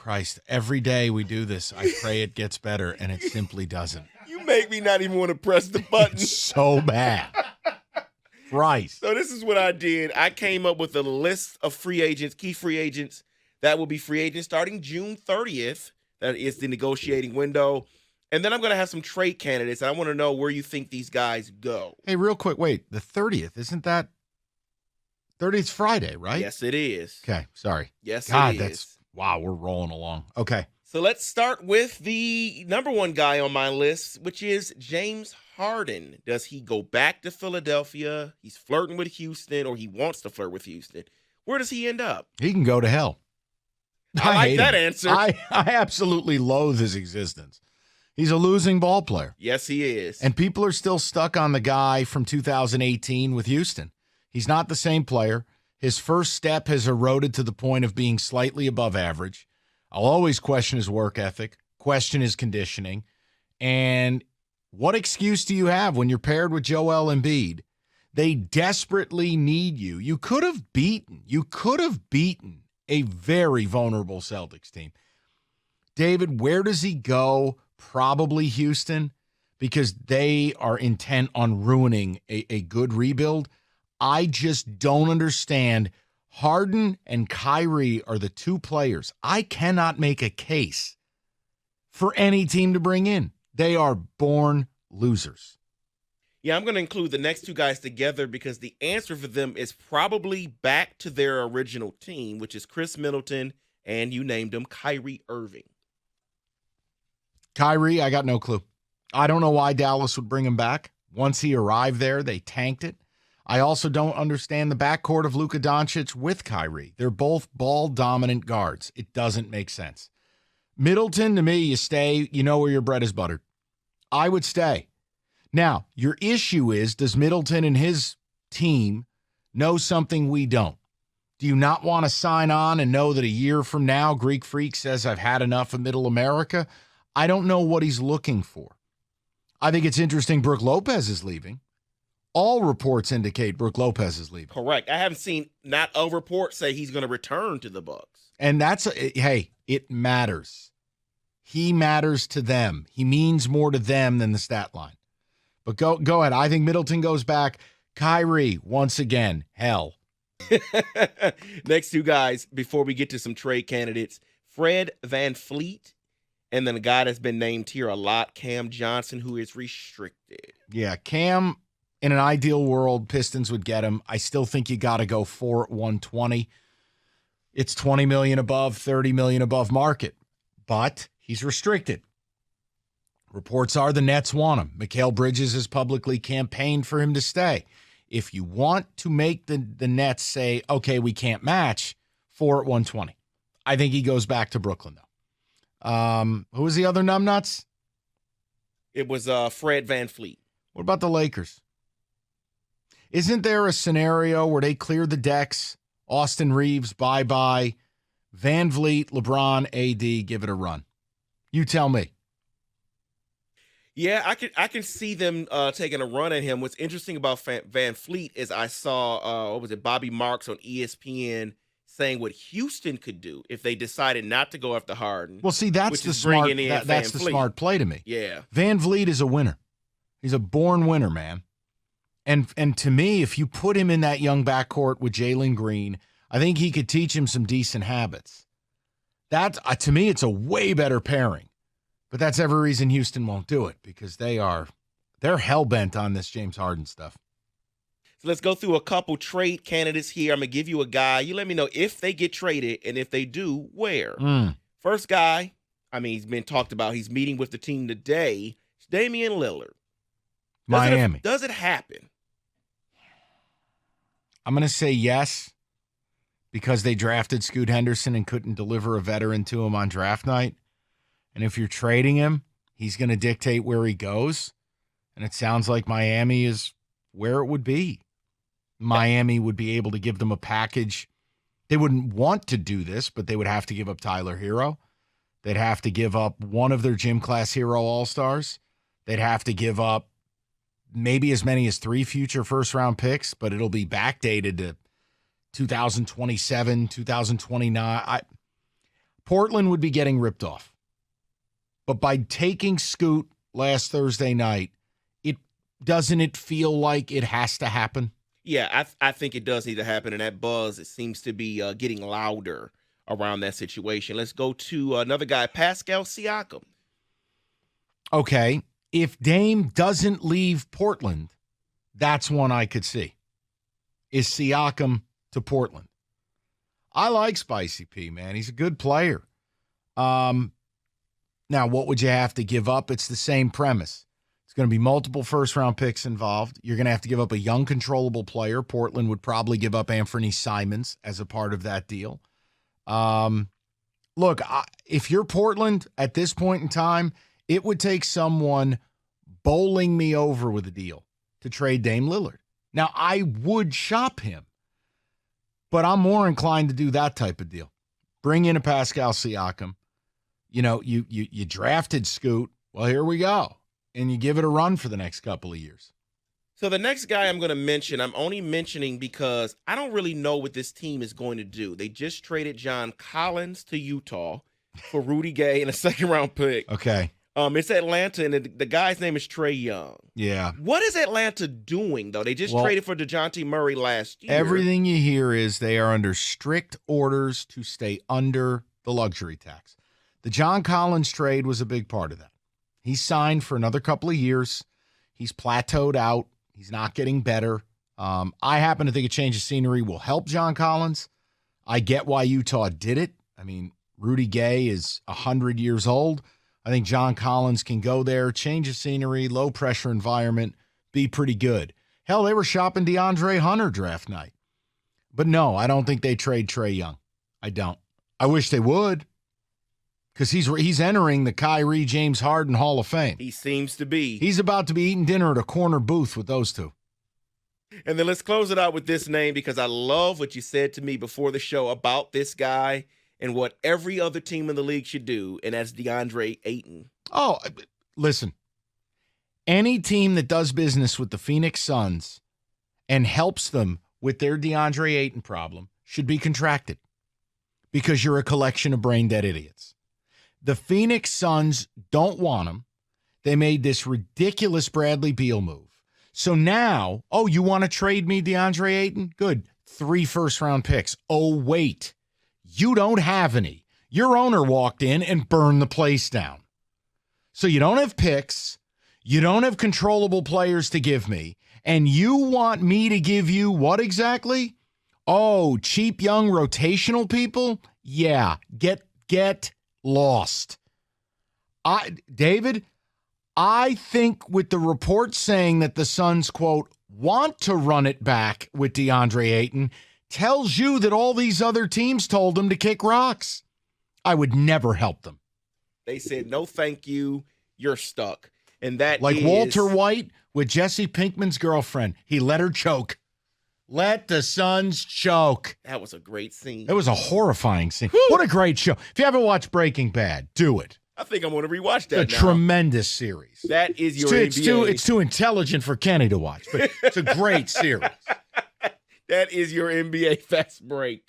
Christ. Every day we do this, I pray it gets better, and it simply doesn't. You make me not even want to press the button. It's so bad. Christ. So this is what I did. I came up with a list of free agents, key free agents, that will be free agents starting June 30th. That is the negotiating window. And then I'm going to have some trade candidates. I want to know where you think these guys go. Hey, real quick, wait. The 30th, isn't that 30th Friday, right? Yes, it is. Okay, sorry. Yes, God, it is. Wow, we're rolling along. Okay. So let's start with the number one guy on my list, which is James Harden. Does he go back to Philadelphia? He's flirting with Houston, or he wants to flirt with Houston. Where does he end up? He can go to hell. I like hate that him. answer. I absolutely loathe his existence. He's a losing ball player. Yes, he is. And people are still stuck on the guy from 2018 with Houston. He's not the same player. His first step has eroded to the point of being slightly above average. I'll always question his work ethic, question his conditioning. And what excuse do you have when you're paired with Joel Embiid? They desperately need you. You could have beaten a very vulnerable Celtics team. David, where does he go? Probably Houston, because they are intent on ruining a good rebuild. I just don't understand. Harden and Kyrie are the two players I cannot make a case for any team to bring in. They are born losers. Yeah, I'm going to include the next two guys together because the answer for them is probably back to their original team, which is Chris Middleton and you named him Kyrie Irving. Kyrie, I got no clue. I don't know why Dallas would bring him back. Once he arrived there, they tanked it. I also don't understand the backcourt of Luka Doncic with Kyrie. They're both ball-dominant guards. It doesn't make sense. Middleton, to me, you stay, you know where your bread is buttered. I would stay. Now, your issue is, does Middleton and his team know something we don't? Do you not want to sign on and know that a year from now, Greek Freak says, I've had enough of Middle America? I don't know what he's looking for. I think it's interesting Brook Lopez is leaving. All reports indicate Brook Lopez is leaving. Correct. I haven't seen not a report say he's going to return to the Bucks. And hey, it matters. He matters to them. He means more to them than the stat line. But go ahead. I think Middleton goes back. Kyrie, once again, hell. Next two guys, before we get to some trade candidates, Fred VanVleet, and then a guy that's been named here a lot, Cam Johnson, who is restricted. Yeah, Cam, in an ideal world, Pistons would get him. I still think you got to go 4 at 120. It's $20 million above, $30 million above market. But he's restricted. Reports are the Nets want him. Mikal Bridges has publicly campaigned for him to stay. If you want to make the Nets say, okay, we can't match, 4 at 120. I think he goes back to Brooklyn, though. Who was the other numbnuts? It was Fred VanVleet. What about the Lakers? Isn't there a scenario where they clear the decks? Austin Reeves, bye-bye. VanVleet, LeBron, AD, give it a run. You tell me. Yeah, I can see them taking a run at him. What's interesting about VanVleet is I saw, Bobby Marks on ESPN saying what Houston could do if they decided not to go after Harden. Well, see, that's the smart. That's the smart play to me. Yeah, VanVleet is a winner. He's a born winner, man. And to me, if you put him in that young backcourt with Jalen Green, I think he could teach him some decent habits. That to me, it's a way better pairing. But that's every reason Houston won't do it, because they're hell-bent on this James Harden stuff. So let's go through a couple trade candidates here. I'm going to give you a guy. You let me know if they get traded, and if they do, where. First guy, he's been talked about. He's meeting with the team today. It's Damian Lillard. Miami. Does it happen? I'm going to say yes, because they drafted Scoot Henderson and couldn't deliver a veteran to him on draft night. And if you're trading him, he's going to dictate where he goes. And it sounds like Miami is where it would be. Miami would be able to give them a package. They wouldn't want to do this, but they would have to give up Tyler Hero. They'd have to give up one of their gym class hero all-stars. They'd have to give up maybe as many as 3 future first-round picks, but it'll be backdated to 2027, 2029. Portland would be getting ripped off. But by taking Scoot last Thursday night, doesn't it feel like it has to happen? Yeah, I think it does need to happen, and that buzz, it seems to be getting louder around that situation. Let's go to another guy, Pascal Siakam. Okay, if Dame doesn't leave Portland, that's one I could see, is Siakam to Portland. I like Spicy P, man. He's a good player. Now, what would you have to give up? It's the same premise. It's going to be multiple first-round picks involved. You're going to have to give up a young, controllable player. Portland would probably give up Anthony Simons as a part of that deal. Look, if you're Portland at this point in time, it would take someone bowling me over with a deal to trade Dame Lillard. Now, I would shop him, but I'm more inclined to do that type of deal. Bring in a Pascal Siakam. You know, you drafted Scoot. Well, here we go. And you give it a run for the next couple of years. So the next guy I'm going to mention, I'm only mentioning because I don't really know what this team is going to do. They just traded John Collins to Utah for Rudy Gay and a second-round pick. Okay. It's Atlanta, and the guy's name is Trae Young. Yeah. What is Atlanta doing, though? They just traded for DeJounte Murray last year. Everything you hear is they are under strict orders to stay under the luxury tax. The John Collins trade was a big part of that. He's signed for another couple of years. He's plateaued out. He's not getting better. I happen to think a change of scenery will help John Collins. I get why Utah did it. I mean, Rudy Gay is 100 years old. I think John Collins can go there, change of scenery, low-pressure environment, be pretty good. Hell, they were shopping DeAndre Hunter draft night. But no, I don't think they trade Trae Young. I don't. I wish they would. Because he's entering the Kyrie James Harden Hall of Fame. He seems to be. He's about to be eating dinner at a corner booth with those two. And then let's close it out with this name, because I love what you said to me before the show about this guy and what every other team in the league should do, and that's DeAndre Ayton. Oh, listen. Any team that does business with the Phoenix Suns and helps them with their DeAndre Ayton problem should be contracted, because you're a collection of brain-dead idiots. The Phoenix Suns don't want him. They made this ridiculous Bradley Beal move. So now, you want to trade me DeAndre Ayton? Good. 3 first-round picks. Oh, wait. You don't have any. Your owner walked in and burned the place down. So you don't have picks. You don't have controllable players to give me. And you want me to give you what exactly? Oh, cheap young rotational people? Yeah, get lost. David, I think with the report saying that the Suns, quote, want to run it back with DeAndre Ayton, tells you that all these other teams told him to kick rocks. I would never help them. They said, no, thank you. You're stuck. And that like Walter White with Jesse Pinkman's girlfriend. He let her choke. Let the Suns choke. That was a great scene. It was a horrifying scene. Whew. What a great show. If you haven't watched Breaking Bad, do it. I think I'm going to rewatch that. It's a tremendous series. That is your NBA. It's too intelligent for Kenny to watch, but it's a great series. That is your NBA Fast Break.